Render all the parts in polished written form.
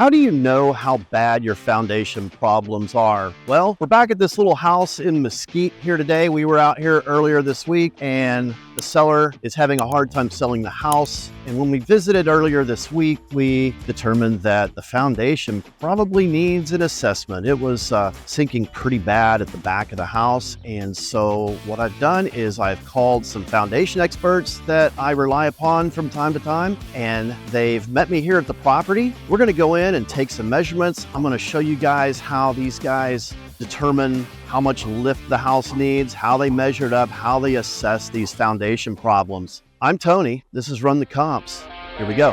How do you know how bad your foundation problems are? Well, we're back at this little house in Mesquite here today. We were out here earlier this week and the seller is having a hard time selling the house. And when we visited earlier this week, we determined that the foundation probably needs an assessment. It was sinking pretty bad at the back of the house. And so what I've done is I've called some foundation experts that I rely upon from time to time, and they've met me here at the property. We're going to go in and take some measurements. I'm going to show you guys how these guys determine how much lift the house needs, how they measure it up, how they assess these foundation problems. I'm Tony. This is Run the Comps. Here we go.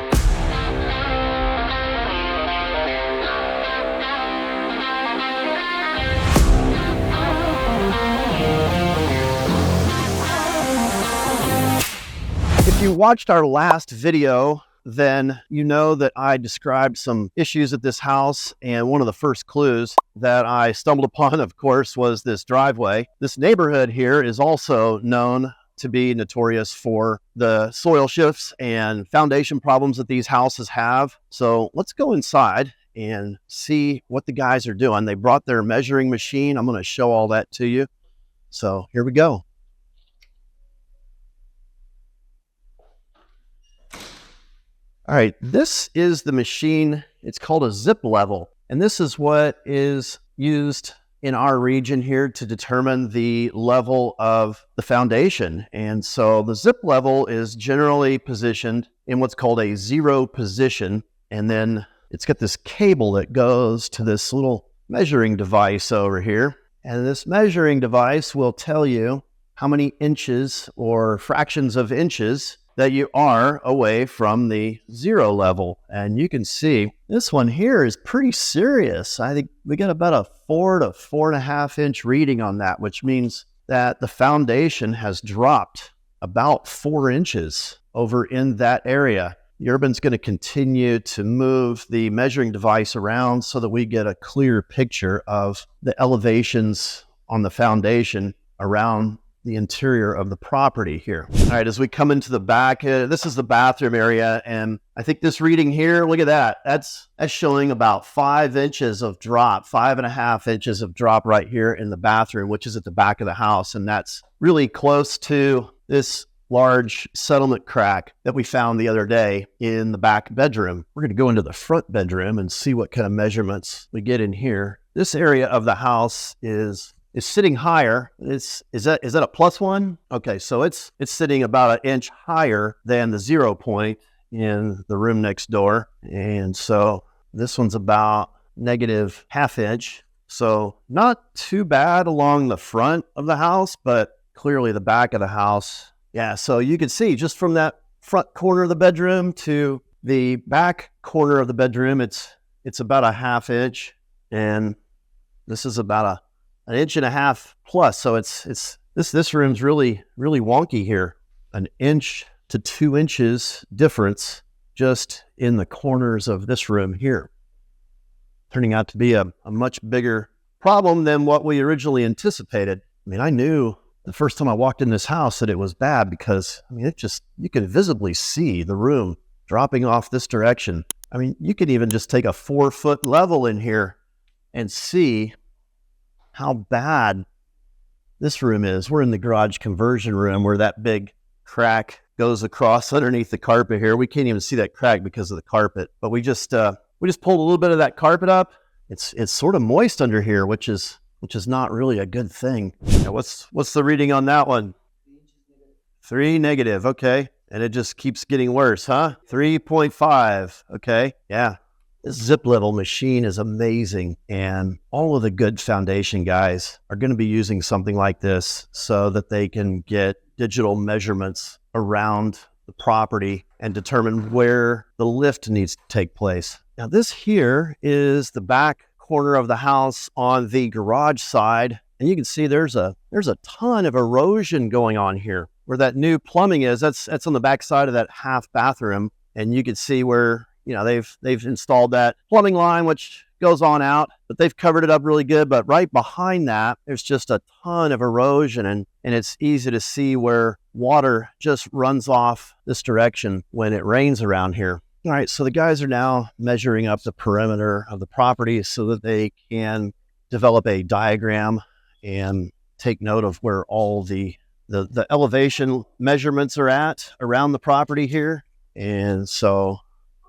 If you watched our last video, then you know that I described some issues at this house, and one of the first clues that I stumbled upon, of course, was this driveway. This neighborhood here is also known to be notorious for the soil shifts and foundation problems that these houses have. So let's go inside and see what the guys are doing. They brought their measuring machine. I'm going to show all that to you. So here we go. All right, this is the machine. It's called a zip level. And this is what is used in our region here to determine the level of the foundation. And so the zip level is generally positioned in what's called a zero position. And then it's got this cable that goes to this little measuring device over here. And this measuring device will tell you how many inches or fractions of inches that you are away from the zero level. And you can see this one here is pretty serious. I think we got about a 4 to 4.5 inch reading on that, which means that the foundation has dropped about 4 inches over in that area. Urban's going to continue to move the measuring device around so that we get a clear picture of the elevations on the foundation around the interior of the property here. All right, as we come into the back, this is the bathroom area, and I think this reading here, look at that. That's showing about 5 inches of drop, 5.5 inches of drop right here in the bathroom, which is at the back of the house, and that's really close to this large settlement crack that we found the other day in the back bedroom. We're going to go into the front bedroom and see what kind of measurements we get in here. This area of the house is sitting higher. Is that a plus one? Okay, so it's sitting about 1 inch higher than the 0 point in the room next door. And so this one's about negative ½ inch. So not too bad along the front of the house, but clearly the back of the house. Yeah, so you can see just from that front corner of the bedroom to the back corner of the bedroom, it's about a ½ inch. And this is about 1.5 inches plus. So this room's really wonky here. 1 inch to 2 inches difference just in the corners of this room here. Turning out to be a much bigger problem than what we originally anticipated. I mean, I knew the first time I walked in this house that it was bad because, I mean, you can visibly see the room dropping off this direction. I mean, you could even just take a 4-foot level in here and see how bad this room is. We're in the garage conversion room where that big crack goes across underneath the carpet here. We can't even see that crack because of the carpet, but we just pulled a little bit of that carpet up. It's sort of moist under here, which is not really a good thing. Now, what's the reading on that one? 3 negative. Okay. And it just keeps getting worse, huh? 3.5. Okay. Yeah. This zip level machine is amazing, and all of the good foundation guys are going to be using something like this so that they can get digital measurements around the property and determine where the lift needs to take place. Now, this here is the back corner of the house on the garage side, and you can see there's a ton of erosion going on here. Where that new plumbing is, that's on the back side of that half bathroom, and you can see where they've installed that plumbing line, which goes on out, but they've covered it up really good. But right behind that, there's just a ton of erosion, and it's easy to see where water just runs off this direction when it rains around here. All right, so the guys are now measuring up the perimeter of the property so that they can develop a diagram and take note of where all the elevation measurements are at around the property here. And so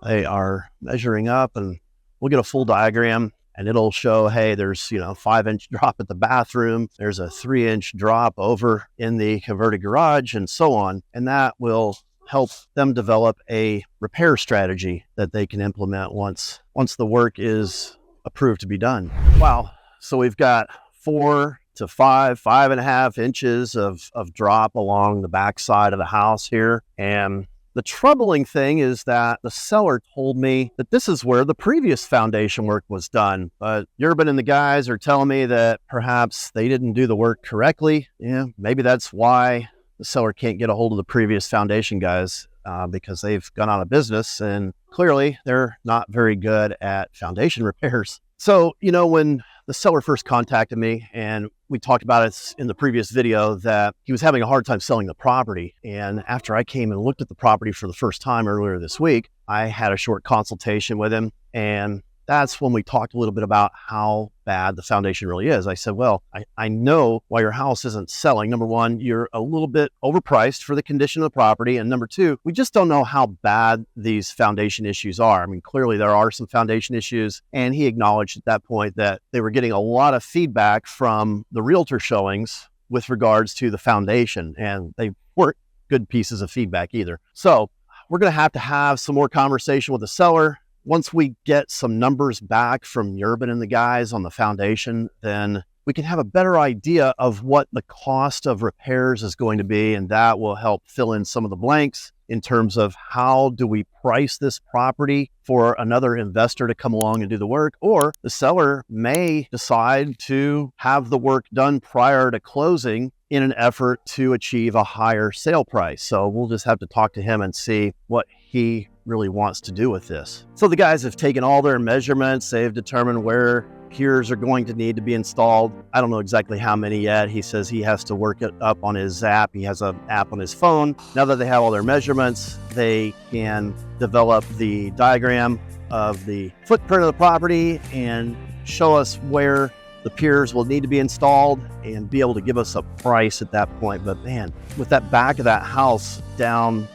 they are measuring up, and we'll get a full diagram, and it'll show, hey, there's 5-inch drop at the bathroom, there's a 3-inch drop over in the converted garage, and so on. And that will help them develop a repair strategy that they can implement once the work is approved to be done. Wow. So we've got 4 to 5.5 inches of drop along the backside of the house here. And the troubling thing is that the seller told me that this is where the previous foundation work was done. But Urban and the guys are telling me that perhaps they didn't do the work correctly. Yeah, maybe that's why the seller can't get a hold of the previous foundation guys, because they've gone out of business, and clearly they're not very good at foundation repairs. So, when the seller first contacted me, and we talked about it in the previous video, that he was having a hard time selling the property. And after I came and looked at the property for the first time earlier this week, I had a short consultation with him, and that's when we talked a little bit about how bad the foundation really is. I said, well, I know why your house isn't selling. Number one, you're a little bit overpriced for the condition of the property. And number two, we just don't know how bad these foundation issues are. I mean, clearly there are some foundation issues. And he acknowledged at that point that they were getting a lot of feedback from the realtor showings with regards to the foundation. And they weren't good pieces of feedback either. So we're going to have some more conversation with the seller. Once we get some numbers back from Urban and the guys on the foundation, then we can have a better idea of what the cost of repairs is going to be, and that will help fill in some of the blanks in terms of how do we price this property for another investor to come along and do the work, or the seller may decide to have the work done prior to closing in an effort to achieve a higher sale price. So we'll just have to talk to him and see what he really wants to do with this. So the guys have taken all their measurements. They've determined where piers are going to need to be installed. I don't know exactly how many yet. He says he has to work it up on his app. He has an app on his phone. Now that they have all their measurements, they can develop the diagram of the footprint of the property and show us where the piers will need to be installed and be able to give us a price at that point. But man, with that back of that house down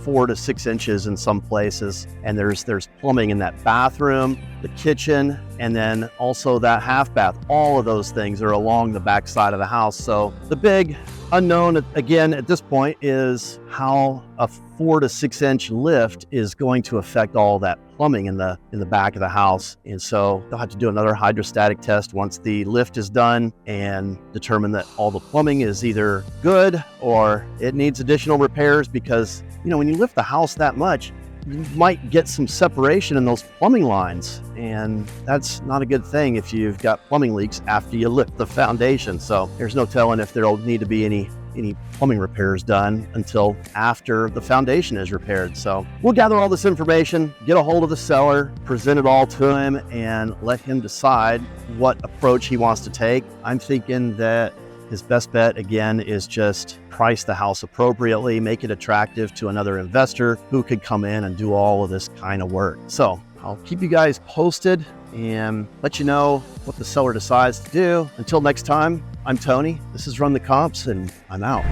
4 to 6 inches in some places, and there's plumbing in that bathroom, the kitchen, and then also that half bath. All of those things are along the back side of the house. So the big unknown again at this point is how a 4 to 6 inch lift is going to affect all that plumbing in the back of the house. And so they'll have to do another hydrostatic test once the lift is done and determine that all the plumbing is either good or it needs additional repairs, because when you lift the house that much, you might get some separation in those plumbing lines, and that's not a good thing if you've got plumbing leaks after you lift the foundation. So there's no telling if there'll need to be any plumbing repairs done until after the foundation is repaired. So we'll gather all this information, get a hold of the seller, present it all to him, and let him decide what approach he wants to take. I'm thinking that his best bet, again, is just price the house appropriately, make it attractive to another investor who could come in and do all of this kind of work. So I'll keep you guys posted and let you know what the seller decides to do. Until next time, I'm Tony. This is Run the Comps, and I'm out.